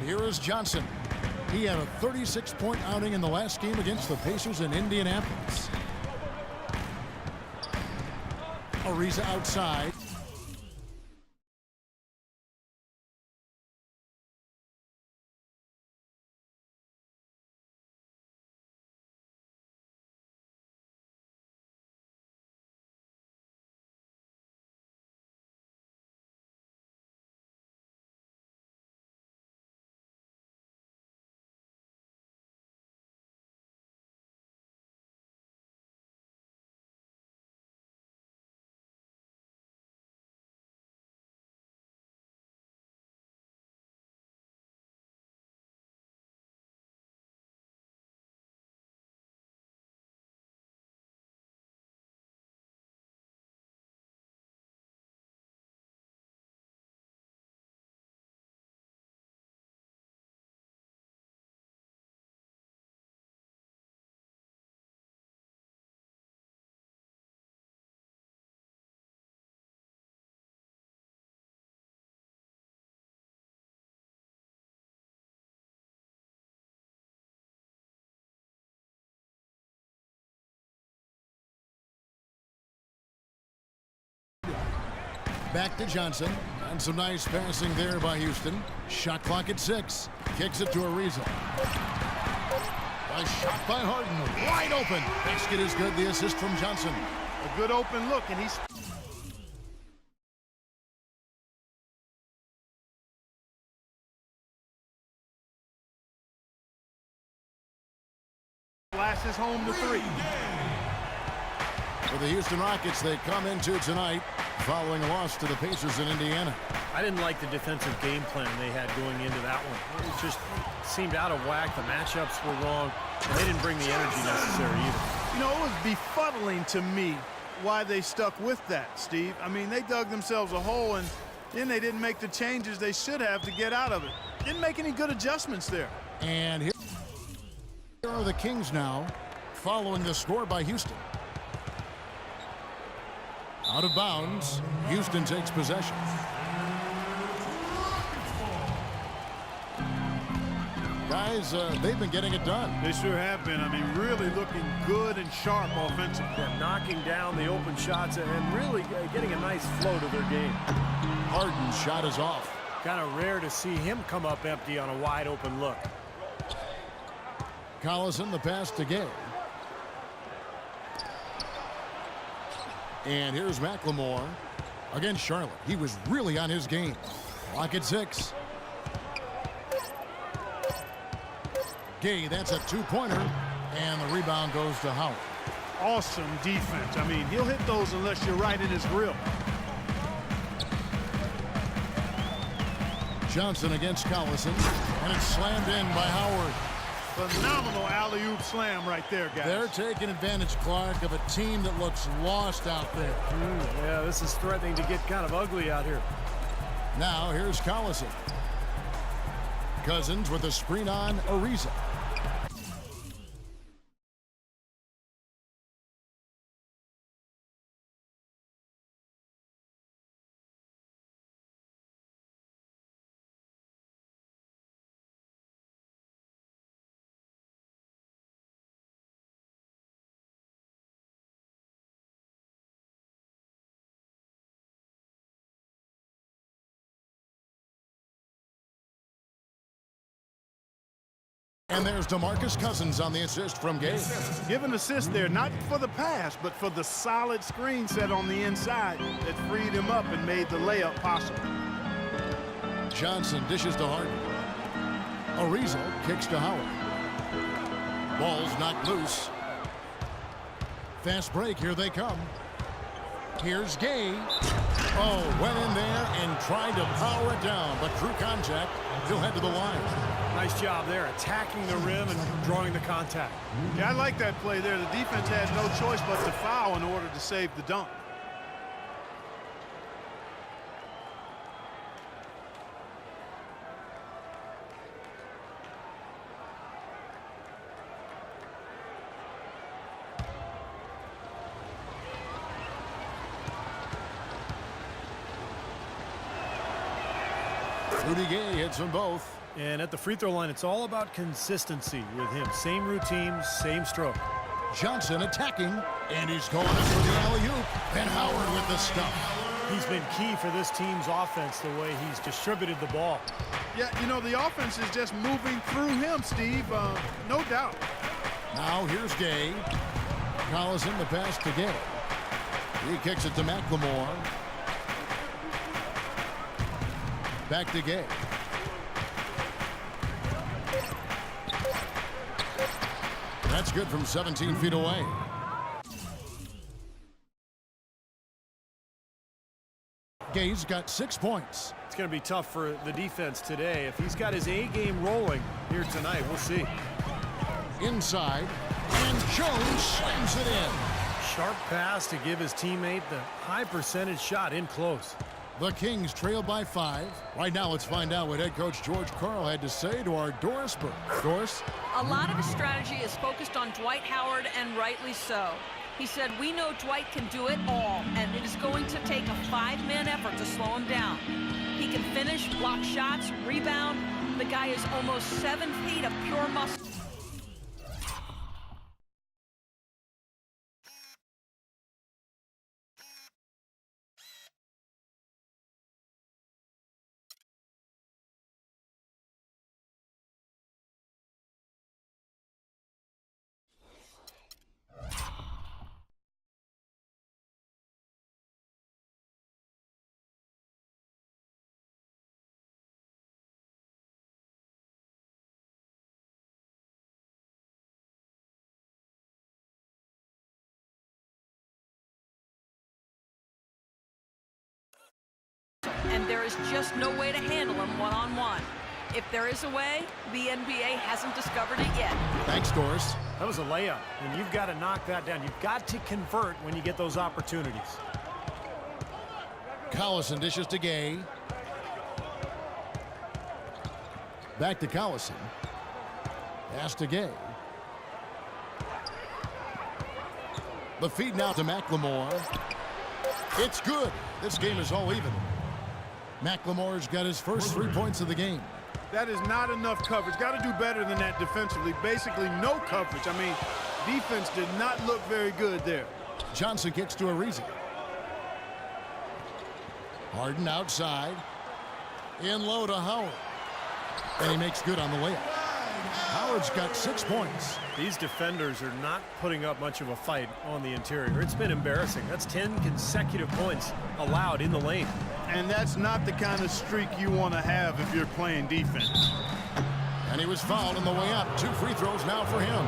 here is Johnson. He had a 36-point outing in the last game against the Pacers in Indianapolis. Ariza outside. Back to Johnson. And some nice passing there by Houston. Shot clock at 6. Kicks it to Ariza. A shot by Harden. Wide open. Basket is good. The assist from Johnson. A good open look, and he's... Flashes home to 3. For the Houston Rockets, they come into tonight following a loss to the Pacers in Indiana. I didn't like the defensive game plan they had going into that one. It just seemed out of whack. The matchups were wrong, and they didn't bring the energy necessary either. You know, it was befuddling to me why they stuck with that, Steve. I mean, they dug themselves a hole, and then they didn't make the changes they should have to get out of it. Didn't make any good adjustments there. And here are the Kings now, following the score by Houston. Out of bounds. Houston takes possession. Guys, they've been getting it done. They sure have been. I mean, really looking good and sharp offensively. Yeah, knocking down the open shots and really getting a nice flow to their game. Harden's shot is off. Kind of rare to see him come up empty on a wide open look. Collison, the pass to Gay. And here's McLemore against Charlotte. He was really on his game. Clock at 6. Gay, that's a 2-pointer. And the rebound goes to Howard. Awesome defense. I mean, he'll hit those unless you're right in his grill. Johnson against Collison. And it's slammed in by Howard. Phenomenal alley-oop slam right there, guys. They're taking advantage, Clark, of a team that looks lost out there. Yeah, this is threatening to get kind of ugly out here. Now, here's Collison. Cousins with a screen on Ariza. And there's DeMarcus Cousins on the assist from Gay. Give an assist there, not for the pass, but for the solid screen set on the inside that freed him up and made the layup possible. Johnson dishes to Harden. Ariza kicks to Howard. Ball's knocked loose. Fast break, here they come. Here's Gay. Oh, went in there and tried to power it down, but through contact, he'll head to the line. Nice job there, attacking the rim and drawing the contact. Yeah, I like that play there. The defense has no choice but to foul in order to save the dunk. Rudy Gay hits them both. And at the free throw line, it's all about consistency with him. Same routine, same stroke. Johnson attacking, and he's going in for the alley-oop. And Howard with the stuff. He's been key for this team's offense, the way he's distributed the ball. Yeah, you know, the offense is just moving through him, Steve, no doubt. Now here's Gay. Collison the pass to Gay. He kicks it to McLemore. Back to Gay. That's good from 17 feet away. Gay's got 6 points. It's going to be tough for the defense today. If he's got his A game rolling here tonight, we'll see. Inside, and Jones slams it in. Sharp pass to give his teammate the high percentage shot in close. The Kings trail by 5. Right now, let's find out what head coach George Karl had to say to our Doris Burke. Doris? A lot of his strategy is focused on Dwight Howard, and rightly so. He said, we know Dwight can do it all, and it is going to take a 5-man effort to slow him down. He can finish, block shots, rebound. The guy is almost 7 feet of pure muscle. And there is just no way to handle him one-on-one. If there is a way, the NBA hasn't discovered it yet. Thanks, Doris. That was a layup, and you've got to knock that down. You've got to convert when you get those opportunities. Collison dishes to Gay. Back to Collison. Pass to Gay. The feed now to McLemore. It's good. This game is all even. McLemore's got his first 3 points of the game. That is not enough coverage. Got to do better than that defensively. Basically no coverage. I mean, defense did not look very good there. Johnson kicks to Ariza. Harden outside. In low to Howard. And he makes good on the layup. Howard's got 6 points. These defenders are not putting up much of a fight on the interior. It's been embarrassing. That's 10 consecutive points allowed in the lane. And that's not the kind of streak you want to have if you're playing defense. And he was fouled on the way up. 2 free throws now for him.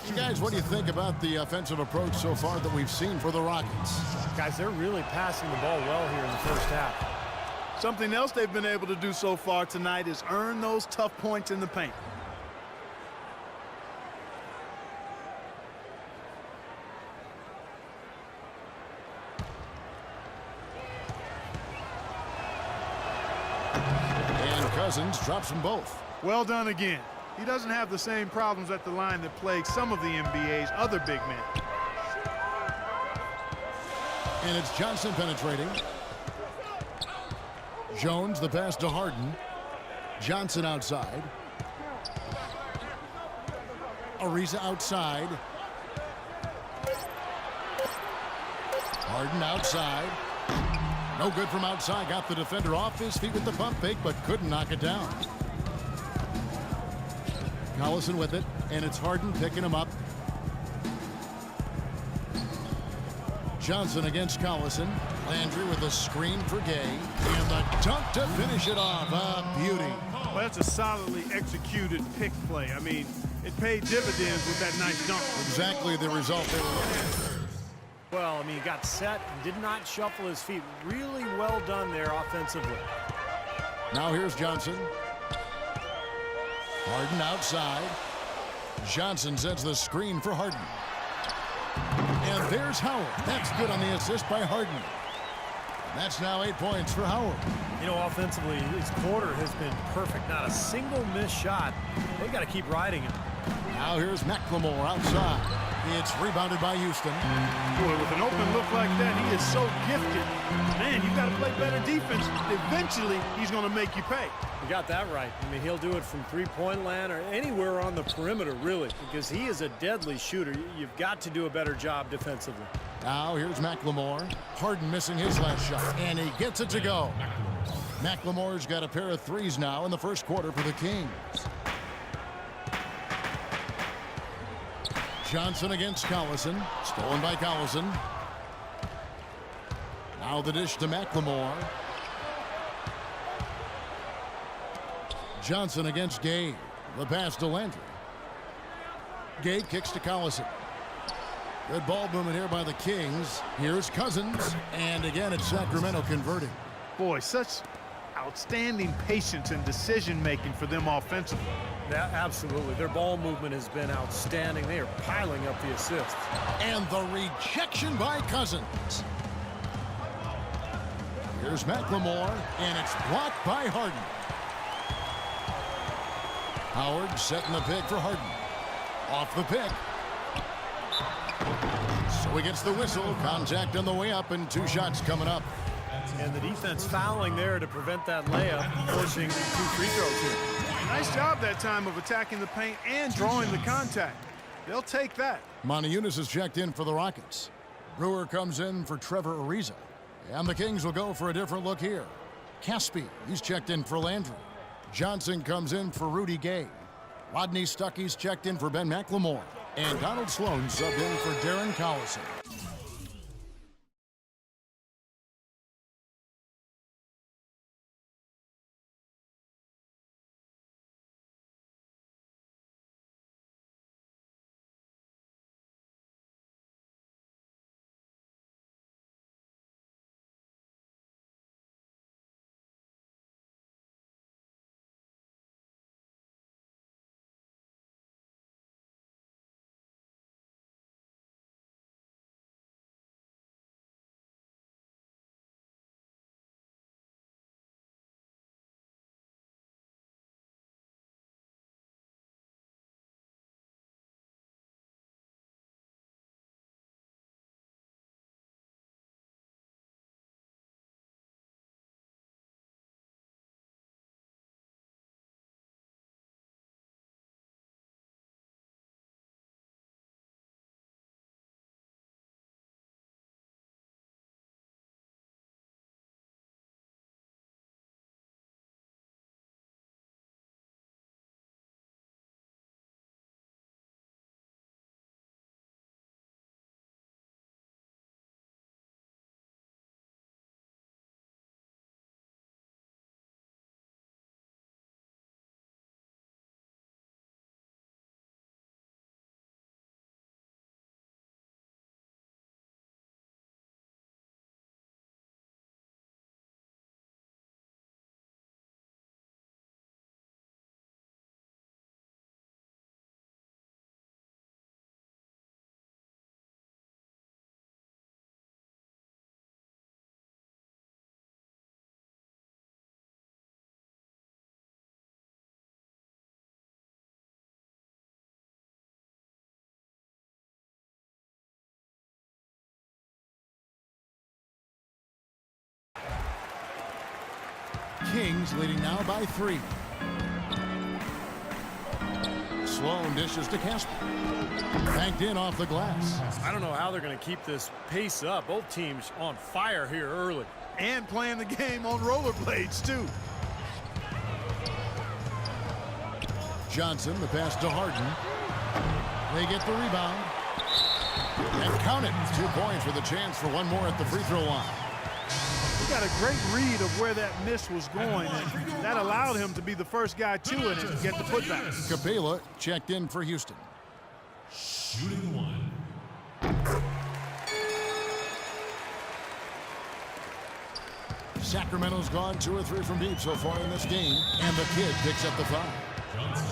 You guys, what do you think about the offensive approach so far that we've seen for the Rockets? Guys, they're really passing the ball well here in the first half. Something else they've been able to do so far tonight is earn those tough points in the paint. And Cousins drops them both. Well done again. He doesn't have the same problems at the line that plague some of the NBA's other big men. And it's Johnson penetrating. Jones, the pass to Harden. Johnson outside. Ariza outside. Harden outside. No good from outside. Got the defender off his feet with the pump fake, but couldn't knock it down. Collison with it, and it's Harden picking him up. Johnson against Collison. Landry with a screen for Gay. And the dunk to finish it off. A beauty. Well, that's a solidly executed pick play. I mean, it paid dividends with that nice dunk. Exactly the result they were looking for. Well, I mean, he got set and did not shuffle his feet. Really well done there offensively. Now here's Johnson. Harden outside. Johnson sets the screen for Harden. And there's Howard. That's good on the assist by Harden. That's now 8 points for Howard. You know, offensively, his quarter has been perfect. Not a single missed shot. They've got to keep riding him. Now here's McLemore outside. It's rebounded by Houston. Boy, with an open look like that, he is so gifted. Man, you've got to play better defense. Eventually, he's going to make you pay. You got that right. I mean, he'll do it from three-point land or anywhere on the perimeter, really, because he is a deadly shooter. You've got to do a better job defensively. Now here's McLemore. Harden missing his last shot, and he gets it to go. McLemore's got a pair of threes now in the first quarter for the Kings. Johnson against Collison. Stolen by Collison. Now the dish to McLemore. Johnson against Gay. The pass to Landry. Gay kicks to Collison. Good ball movement here by the Kings. Here's Cousins. And again, it's Sacramento converting. Boy, such outstanding patience and decision-making for them offensively. Yeah, absolutely. Their ball movement has been outstanding. They are piling up the assists. And the rejection by Cousins. Here's McLemore, and it's blocked by Harden. Howard setting the pick for Harden. Off the pick. So he gets the whistle. Contact on the way up, and 2 shots coming up. And the defense fouling there to prevent that layup, forcing 2 free throws here. Nice job that time of attacking the paint and drawing the contact. They'll take that. Monteunas is checked in for the Rockets. Brewer comes in for Trevor Ariza. And the Kings will go for a different look here. Caspi, he's checked in for Landry. Johnson comes in for Rudy Gay. Rodney Stuckey's checked in for Ben McLemore. And Donald Sloan subbed in for Darren Collison. Kings leading now by 3. Sloan dishes to Casper. Banked in off the glass. I don't know how they're going to keep this pace up. Both teams on fire here early. And playing the game on rollerblades, too. Johnson, the pass to Harden. They get the rebound. And count it. 2 points with a chance for one more at the free throw line. He got a great read of where that miss was going, and that allowed him to be the first guy to it and get the putback. Capela checked in for Houston. Shooting 1. Sacramento's gone 2 or 3 from deep so far in this game, and the kid picks up the foul. Johnson.